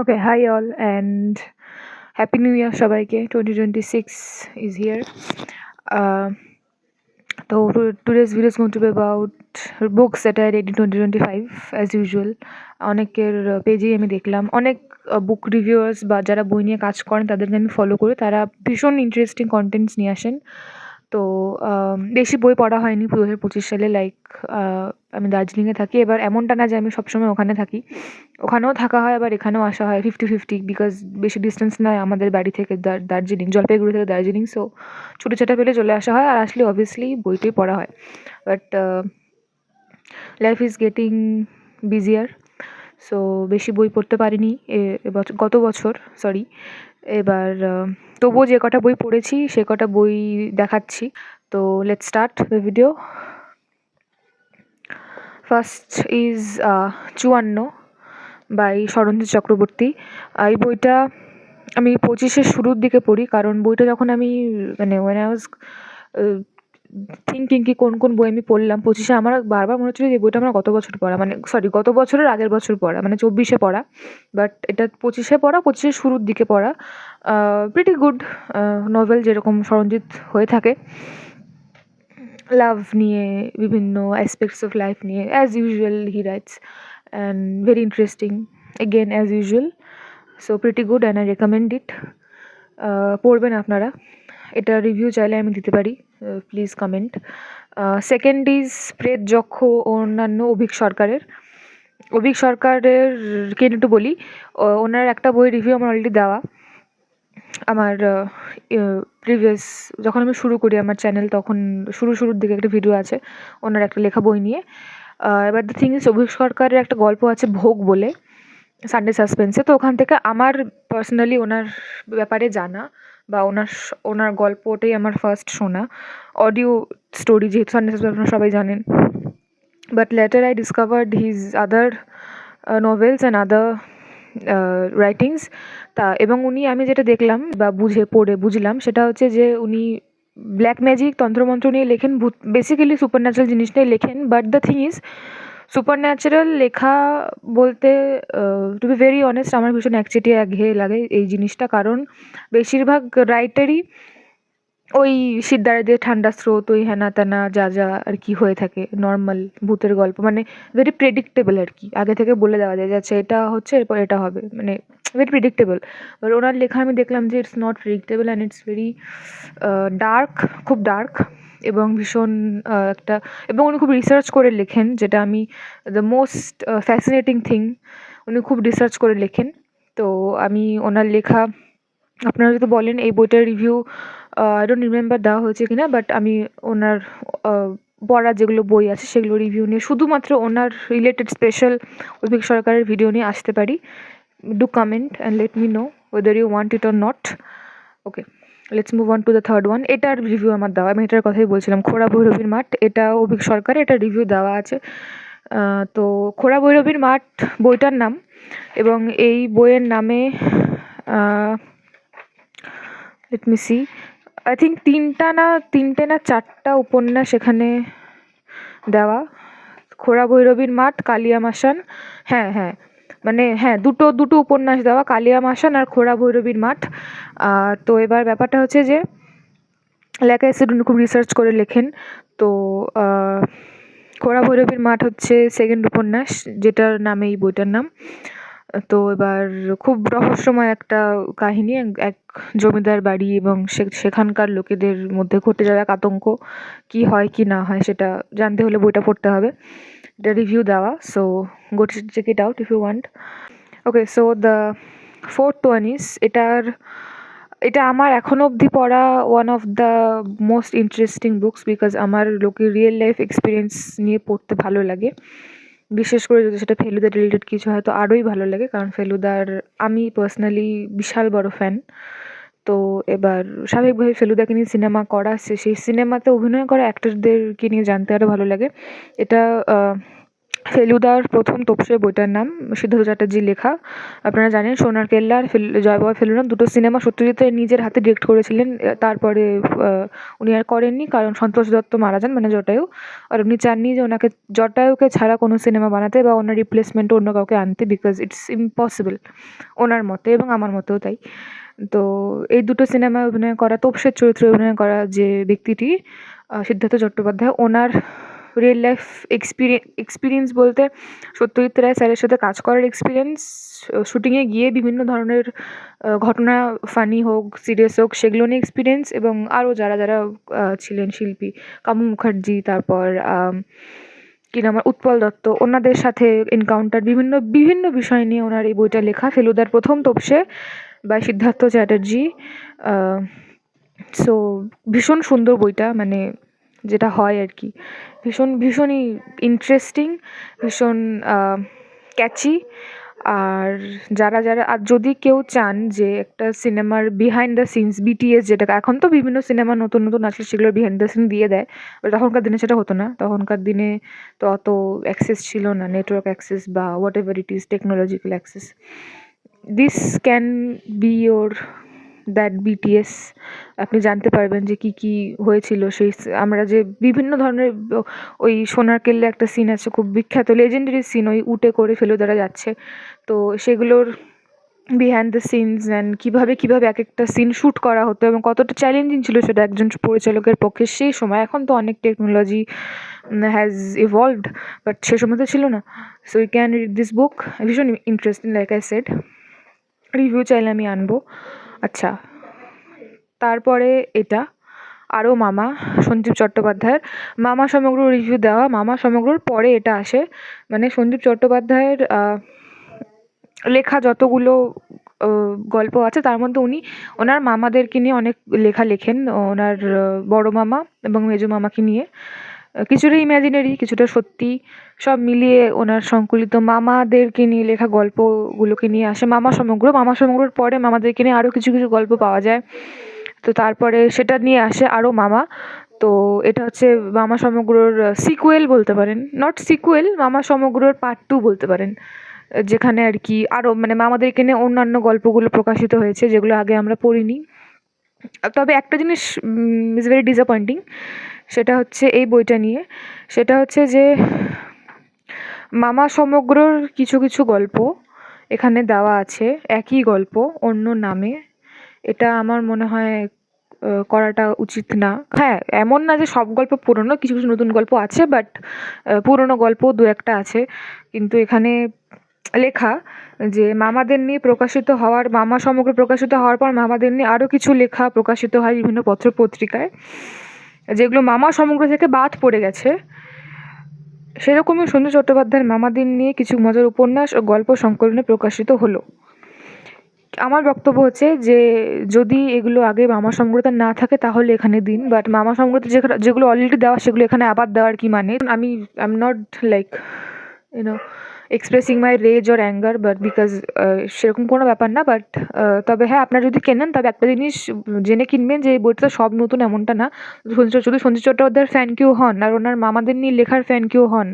Okay, hi all and happy new year সবাইকে 2026 is here. Uh, today's video is going to be about books that I read in 2025 as usual. অনেকের পেজেই আমি দেখলাম অনেক বুক reviewers বা যারা বই নিয়ে কাজ করেন তাদেরকে আমি ফলো করি, তারা ভীষণ ইন্টারেস্টিং কন্টেন্টস নিয়ে আসেন। তো বেশি বই পড়া হয়নি 2025 সালে, লাইক আমি দার্জিলিংয়ে থাকি। এবার এমনটা না যে আমি সবসময় ওখানে থাকি, ওখানেও থাকা হয় আবার এখানেও আসা হয় 50-50, বিকজ বেশি ডিস্টেন্স নয় আমাদের বাড়ি থেকে দার্জিলিং, জলপাইগুড়ি থেকে দার্জিলিং। সো ছুটি ছাটা পেলে চলে আসা হয়, আর আসলে অবভিয়াসলি বইটাই পড়া হয়। But life is getting বিজিয়ার, so বেশি বই পড়তে পারিনি গত বছর, সরি। এবার তবুও যে কটা বই পড়েছি সে কটা বই দেখাচ্ছি। তো let's start the video. First is 54 by Sharanjit Chakraborty. এই বইটা আমি 25-এর শুরুর দিকে পড়ি, কারণ বইটা যখন আমি ওয়েন আই ওয়াজ থিঙ্কিং কি কোন কোন বই আমি পড়লাম 25-এ, আমার বারবার মনে হচ্ছিল যে বইটা আমার গত বছর পড়া, গত বছরের আগের বছর পড়া, 24-এ পড়া। বাট এটা 25-এ পড়া, 25-এর শুরুর দিকে পড়া। প্রিটি গুড নভেল, যেরকম শরঞ্জিত হয়ে থাকে, লাভ নিয়ে, বিভিন্ন অ্যাসপেক্টস অফ লাইফ নিয়ে, as usual he writes, and very interesting again as usual. So pretty good and I recommend it. পড়বেন আপনারা। এটা রিভিউ চাইলে আমি দিতে পারি, প্লিজ কমেন্ট। সেকেন্ড ইজ প্রেত যক্ষ ও অন্যান্য, অভিক সরকারের কে একটু বলি। ওনার একটা বই রিভিউ আমার অলরেডি দেওয়া, আমার প্রিভিয়াস যখন আমি শুরু করি আমার চ্যানেল, তখন শুরুর দিকে একটা ভিডিও আছে ওনার একটা লেখা বই নিয়ে। এবার দ্য থিং ইজ, অভিক সরকারের একটা গল্প আছে ভোগ বলে, সানডে সাসপেন্সে। তো ওখান থেকে আমার পার্সোনালি ওনার ব্যাপারে জানা, বা ওনার গল্পটাই আমার ফার্স্ট শোনা অডিও স্টোরি, যেহেতু সানডে সাসপেন্স আপনারা সবাই জানেন। But later I discovered his other novels and other writings. এবং আমি যেটা দেখলাম বা বুঝলাম সেটা হচ্ছে যে উনি ব্ল্যাক ম্যাজিক, তন্ত্রমন্ত্র নিয়ে লেখেন, বেসিক্যালি সুপার ন্যাচারাল জিনিস নিয়ে লেখেন। But the thing is, super natural লেখা বলতে, টু বি ভেরি অনেস্ট, আমার ভীষণ একঘেয়ে লাগে এই জিনিসটা, কারণ বেশিরভাগ রাইটারই ওই শিরদাঁড়া দিয়ে ঠান্ডা স্রোত, ওই হ্যানা ত্যানা যা আর কি হয়ে থাকে, নর্মাল ভূতের গল্প, ভেরি প্রেডিক্টেবল আর কি, আগে থেকে বলে দেওয়া যায় যাচ্ছে এটা হচ্ছে এরপর এটা হবে, ভেরি প্রেডিক্টেবল। এবার ওনার লেখা আমি দেখলাম যে it's not predictable and it's very dark, খুব ডার্ক, এবং ভীষণ এবং উনি খুব রিসার্চ করে লেখেন, যেটা আমি দ্য মোস্ট ফ্যাসিনেটিং থিং, উনি খুব রিসার্চ করে লেখেন। তো আমি ওনার লেখা, আপনারা যদি বলেন এই বইটার রিভিউ আই ডোন্ট রিমেম্বার দেওয়া হয়েছে কিনা, বাট আমি ওনার পড়া যেগুলো বই আছে সেগুলো রিভিউ নিয়ে, শুধুমাত্র ওনার রিলেটেড স্পেশাল অভিক সরকারের ভিডিও নিয়ে আসতে পারি। Do comment and let me know whether you want it or not. Okay, let's move on to the third one. এটার রিভিউ আমার দেওয়া, আমি এটার কথাই বলছিলাম, খোড়া ভৈরবীর মাঠ। এটা অভিক সরকার, এটা রিভিউ দেওয়া আছে। তো খোড়া ভৈরবীর মাঠ বইটার নাম, এবং এই বইয়ের নামে let me see, I think তিনটে না চারটা উপন্যাস এখানে দেওয়া। খোড়া ভৈরবীর মাঠ, কালিয়া মাসান, হ্যাঁ দুটো উপন্যাস দেওয়া, কালিয়া মাসান আর খোড়া ভৈরবীর মাঠ। তো এবার ব্যাপারটা হচ্ছে যে, লেখা এসে উনি খুব রিসার্চ করে লেখেন। তো খোড়া ভৈরবীর মাঠ হচ্ছে সেকেন্ড উপন্যাস, যেটার নামে এই বইটার নাম। তো এবার খুব রহস্যময় একটা কাহিনী, এক জমিদার বাড়ি এবং সেখানকার লোকেদের মধ্যে ঘটে যাওয়া এক আতঙ্ক, কি হয় কি না হয় সেটা জানতে হলে বইটা পড়তে হবে। এটা রিভিউ দেওয়া, so go to check it out if you want. Okay, so the fourth one is, এটা আমার এখনও অবধি পড়া one of the most interesting books, because আমার লোকের রিয়েল লাইফ এক্সপিরিয়েন্স নিয়ে পড়তে ভালো লাগে, বিশেষ করে যদি সেটা ফেলুদা রিলেটেড কিছু হয় তো আরোই ভালো লাগে, কারণ ফেলুদার আমি পার্সোনালি বিশাল বড় ফ্যান। তো এবার স্বাভাবিকভাবে ফেলুদাকে নিয়ে সিনেমা করা, সেই সিনেমাতে অভিনয় করা অ্যাক্টরদেরকে নিয়ে জানতে আরও ভালো লাগে। এটা ফেলুদার প্রথম তোপসে বইটার নাম, সিদ্ধার্থ চ্যাটার্জির লেখা। আপনারা জানেন সোনার কেল্লা আর জয় বাবা ফেলুরাম দুটো সিনেমা সত্যজিৎ রায় নিজের হাতে ডিরেক্ট করেছিলেন। তারপরে উনি আর করেননি, কারণ সন্তোষ দত্ত মারা যান, মানে জটায়ু। আর উনি চাননি যে ওনাকে জটায়ুকে ছাড়া কোনো সিনেমা বানাতে বা ওনার রিপ্লেসমেন্টে অন্য কাউকে আনতে, বিকজ ইটস ইম্পসিবল ওনার মতে এবং আমার মতেও তাই। তো এই দুটো সিনেমায় অভিনয় করা, তোপসের চরিত্রে অভিনয় করা যে ব্যক্তিটি সিদ্ধার্থ চট্টোপাধ্যায়, ওনার রিয়েল লাইফ এক্সপিরিয়েন্স বলতে সত্যজিৎ রায় স্যারের সাথে কাজ করার এক্সপিরিয়েন্স, শুটিংয়ে গিয়ে বিভিন্ন ধরনের ঘটনা, ফানি হোক সিরিয়াস হোক, সেগুলো নিয়ে এক্সপিরিয়েন্স, এবং আরও যারা যারা ছিলেন শিল্পী, কামু মুখার্জি, তারপর কি নাম উৎপল দত্ত, ওনাদের সাথে এনকাউন্টার, বিভিন্ন বিভিন্ন বিষয় নিয়ে ওনার এই বইটা লেখা, ফেলুদার প্রথম তোপসে বাই সিদ্ধার্থ চ্যাটার্জি। সো ভীষণ সুন্দর বইটা, মানে যেটা হয় আর কি, ভীষণই ইন্টারেস্টিং, ভীষণ ক্যাচি। আর যারা আর যদি কেউ চান যে একটা সিনেমার বিহাইন্ড দ্য সিনস, বিটিএস, যেটা এখন তো বিভিন্ন সিনেমা নতুন নতুন আসলে সেগুলোর বিহাইন্ড দ্য সিন দিয়ে দেয়, বাট তখনকার দিনে সেটা হতো না। তখনকার দিনে তো অত অ্যাক্সেস ছিল না, নেটওয়ার্ক অ্যাক্সেস বা what ever it is, technological access. This can be your that BTS. আপনি জানতে পারবেন যে কী হয়েছিল সেই আমরা যে বিভিন্ন ধরনের ওই সোনার কেল্লা একটা সিন আছে খুব বিখ্যাত লেজেন্ডারি সিন, ওই উটে করে ফেলুদারা যাচ্ছে, তো সেগুলোর বিহাইন্ড দ্য সিনস অ্যান্ড কীভাবে এক একটা সিন শ্যুট করা হতো এবং কতটা চ্যালেঞ্জিং ছিল সেটা একজন পরিচালকের পক্ষে সেই সময়। এখন তো অনেক টেকনোলজি হ্যাজ ইভলভড, বাট সে সময় তো ছিল না। So you can read this book, ভীষণ interesting, like I said. Review চাইলে আমি আনবো। আচ্ছা, তারপরে এটা আরও মামা, সঞ্জীব চট্টোপাধ্যায়ের মামা সমগ্র রিভিউ দেওয়া। মামা সমগ্রর পরে এটা আসে, মানে সঞ্জীব চট্টোপাধ্যায়ের লেখা যতগুলো গল্প আছে তার মধ্যে উনি ওনার মামাদেরকে নিয়ে অনেক লেখা লেখেন, ওনার বড় মামা এবং মেজো মামাকে নিয়ে, কিছুটা ইম্যাজিনারি কিছুটা সত্যি, সব মিলিয়ে ওনার সংকলিত মামাদেরকে নিয়ে লেখা গল্পগুলোকে নিয়ে আসে মামা সমগ্রর পরে মামাদেরকে নিয়ে আরও কিছু কিছু গল্প পাওয়া যায়। তো তারপরে সেটা নিয়ে আসে আরও মামা। তো এটা হচ্ছে মামা সমগ্রর সিকুয়েল বলতে পারেন, নট সিকুয়েল, মামা সমগ্রর পার্ট 2 বলতে পারেন, যেখানে আর কি আরও মানে মামাদেরকে নিয়ে অন্যান্য গল্পগুলো প্রকাশিত হয়েছে যেগুলো আগে আমরা পড়িনি। তবে একটা জিনিস ইজ ভেরি ডিসঅ্যাপয়েন্টিং, সেটা হচ্ছে এই বইটা নিয়ে, সেটা হচ্ছে যে মামা সমগ্রর কিছু কিছু গল্প এখানে দেওয়া আছে, একই গল্প অন্য নামে। এটা আমার মনে হয় করাটা উচিত না। হ্যাঁ, এমন না যে সব গল্প পুরনো, কিছু কিছু নতুন গল্প আছে, বাট পুরনো গল্প দু একটা আছে। কিন্তু এখানে লেখা যে মামাদের নিয়ে প্রকাশিত হওয়ার, মামা সমগ্র প্রকাশিত হওয়ার পর মামাদের নিয়ে আরও কিছু লেখা প্রকাশিত হয় বিভিন্ন পত্র পত্রিকায়, যেগুলো মামা সমগ্র থেকে বাদ পড়ে গেছে। সেরকমই সঞ্জয় চট্টোপাধ্যায়ের মামাদের নিয়ে কিছু মজার উপন্যাস ও গল্প সংকলনে প্রকাশিত হলো। আমার বক্তব্য হচ্ছে যে যদি এগুলো আগে মামা সমগ্রতে না থাকে তাহলে এখানে দিন, বাট মামা সমগ্রতে যেগুলো অলরেডি দেওয়া সেগুলো এখানে আবার দেওয়ার কি মানে? I am not like you know expressing my rage or anger, but because সেরকম কোনো ব্যাপার না। বাট তবে হ্যাঁ, আপনারা যদি কেনেন তবে একটা জিনিস জেনে কিনবেন যে এই বইটা সব নতুন এমনটা না। শুধু সঞ্জয় চট্টোপাধ্যায়ের ফ্যান কেউ হন আর ওনার মামাদের নিয়ে লেখার ফ্যান কেউ হন,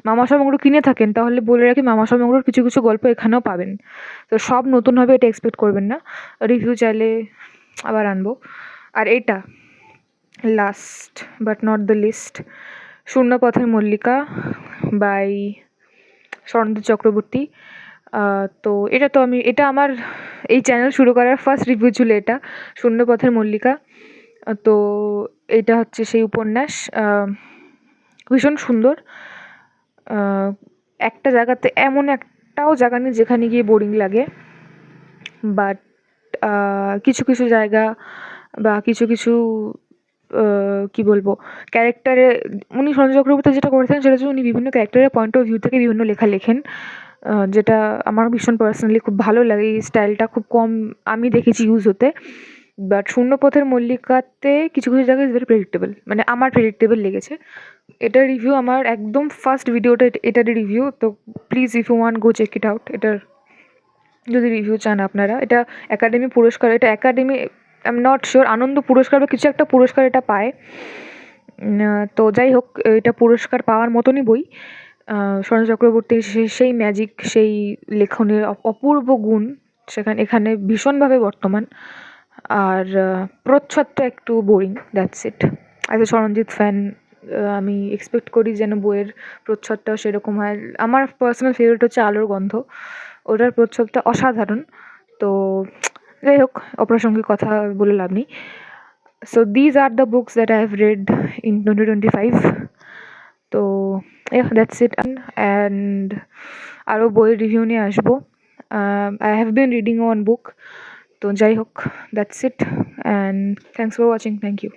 মামা সমগ্র কিনে থাকেন, তাহলে বলে রাখি মামা সমগ্রর কিছু কিছু গল্প এখানেও পাবেন। তো সব নতুন হবে এটা এক্সপেক্ট করবেন না। রিভিউ চাইলে আবার আনবো। আর এটা last but not the least, শূন্যপথের মল্লিকা বাই স্বর্ণদীপ চক্রবর্তী। তো এটা আমার এই চ্যানেল শুরু করার ফার্স্ট রিভিউ ছিল এটা, শূন্যপথের মল্লিকা। তো এটা হচ্ছে সেই উপন্যাস, ভীষণ সুন্দর। একটা জায়গাতে এমন একটাও জায়গা নেই যেখানে গিয়ে বোরিং লাগে, বাট কিছু কিছু জায়গা বা কিছু কিছু কী বলবো ক্যারেক্টারে, উনি সঞ্জয় চক্রবর্তী যেটা করেছেন সেটা হচ্ছে উনি বিভিন্ন ক্যারেক্টারের পয়েন্ট অফ ভিউ থেকে বিভিন্ন লেখা লেখেন, যেটা আমার ভীষণ পার্সোনালি খুব ভালো লাগে। এই স্টাইলটা খুব কম আমি দেখেছি ইউজ হতে, বাট শূন্যপথের মল্লিকাতে কিছু কিছু জায়গায় ইজ ভেরি প্রেডিক্টেবল, মানে আমার প্রেডিক্টেবল লেগেছে। এটার রিভিউ আমার একদম ফার্স্ট ভিডিওটা এটারই রিভিউ, তো please if you want go check it out. এটার যদি রিভিউ চান আপনারা, এটা একাডেমি পুরস্কার, এটা academy I am not sure Ananda Puraskar বা কিছু একটা পুরস্কার এটা পায়। তো যাই হোক, এটা পুরস্কার পাওয়ার মতনই বই। শরৎ চক্রবর্তীর সেই ম্যাজিক, সেই লেখনের অপূর্ব গুণ এখানে ভীষণভাবে বর্তমান। আর প্রচ্ছদটা একটু boring, that's it. As a Smaranjit fan আমি এক্সপেক্ট করি যেন বইয়ের প্রচ্ছদটাও সেরকম হয়। আমার পার্সোনাল ফেভারিট হচ্ছে আলোর গন্ধ, ওটার প্রচ্ছদটা অসাধারণ। তো যাই হোক, অপ্রাসঙ্গিক কথা বলে লাভ নেই। So these are the books that I have read in 2025. তো দ্যাটস ইট। অ্যান্ড আরও বইয়ের রিভিউ নিয়ে আসবো। I have been reading one book. তো যাই হোক, that's it, and thanks for watching. Thank you.